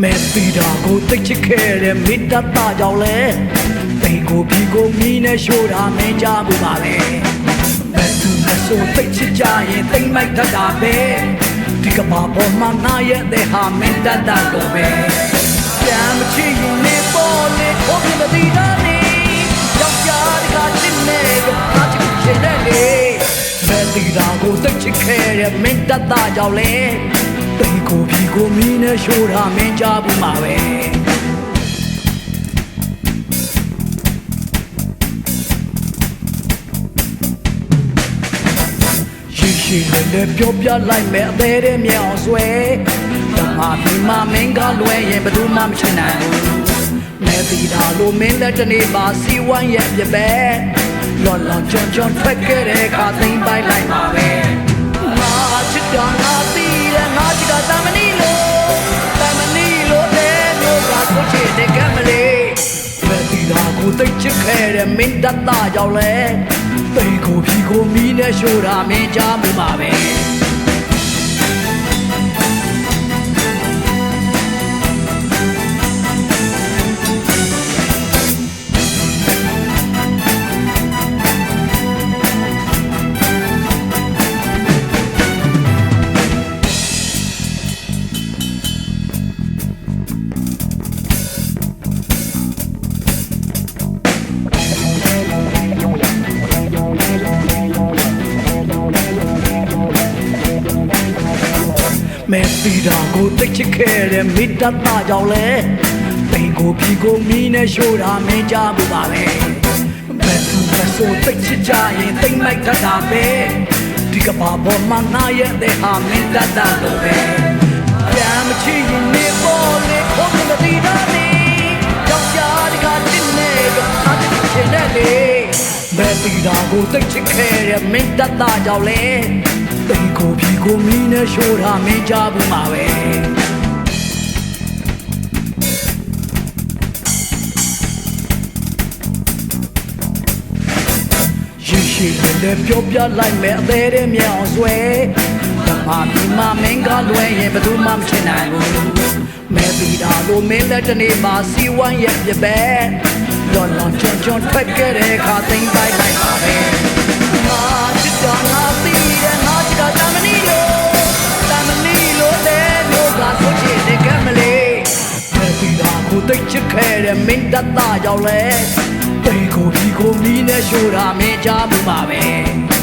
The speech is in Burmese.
မဲတီတာကိုတိတ်ချစ်ခဲ့တဲ့မိတ္တတာကြောင့်လဲတိတ်ကိုပြီးကိုမီးနဲ့ရှို့တာမင်းကြဘူးပါလေမဲသူမဆိုတိတ်ချစ်ကြရင်တိတ်မိုက်တတ်တာပဲဒီကဘာပေါ်မှာနာရဲ့တဲ့ဟာမင်းတတ်တာတော့ပဲပြန်မချစ်ရင်နေပေါ်လေခေါ်ပြမတီတာနေယောက်ျားတကချစ်နေတော့ငါချစ်ချင်တယ်လေမဲတီတာကိုတိတ်ချစ်ခဲ့တဲ့မင်းတတ်တာကြောင့်လဲတိတ်ကိုပြီးကိုမီးနဲ့ရှို့တာမင်းကြဘူးမှာပဲရှိလည်းပြောပြလိုက်မယ်အသေးတဲ့မြောင်ဆွဲတမဒီမှာမင်းကလွယ်ရင်ဘယ်သူမှမချင်နိုင်ဘူးမဲတီတာလို့မင်းလက်တနေပါစီဝိုင်းရဲ့ပြပဲလော်လော်ကြွန်ကြွန်ထွက်ခဲ့တဲ့ခါသိမ့်ပိုက်လိုက်ပါပဲငါချစ်တာငါသိတယ်ငါချစ်တာတမနီလို့တဲ့မျိုးကကိုချစ်တဲ့ကမလေးမဲတီတာကိုသိချစ်ခဲ့တဲ့မင်းတတ်တာကြောင့်လဲတိတ်ကိုပြီးကိုမီးနဲ့ရှို့တာမင်းကြမှုပါပဲမဲတီတာကိုတိတ်ချစ်ခဲ့တဲ့မိတ္တတာကြောင့်လဲတိတ်ကိုပြီးကိုမီးနဲ့ရှို့တာမင်းကြဘူးပါပဲမဲသူမဆိုတိတ်ချစ်ကြရင်တိတ်မိုက်တတ်တာပဲဒီကဘာပေါ်မှာနာရဲ့တဲ့ဟာမင်းတတ်တာလို့ပဲပြန်မချစ်ရင်နေပေါ်လေခေါ်ပြမတီတာနေယောက်ျားတကချစ်နေတော့ငါချစ်ချင်တယ်လေမဲတီတာကိုတိတ်ချစ်ခဲ့တဲ့မင်းတတ်တာကြောင့်လဲတိတ်ကိုပြီးကိုမီးနဲ့ရှို့တာမင်းကြဘူးမှာပဲရှိလည်းပြောပြလိုက်မယ်အသေးတဲ့မြောင်ဆွဲတမဒီမှာမင်းကလွယ်ရင်ဘယ်သူမှမချင်နိုင်ဘူးမဲတီတာလို့မင်းလက်တနေပါစီဝိုင်းရဲ့ပြပဲလော်လော်ကြွန်ကြွန်ထွက်ခဲ့တဲ့ခါသိမ့်ပိုက်လိုက်ပါပဲငါချစ်တာငါသိတယ်ငါချစ်တာတမနီလို့တဲ့မျိုးကကိုချစ်တဲ့ကမလေးမဲတီတာကိုတိတ်ချစ်ခဲ့တဲ့မင်းတတ်တာကြောင့်လဲတိတ်ကိုပြီးကိုမီးနဲ့ရှို့တာမင်းကြဘူးပါပဲ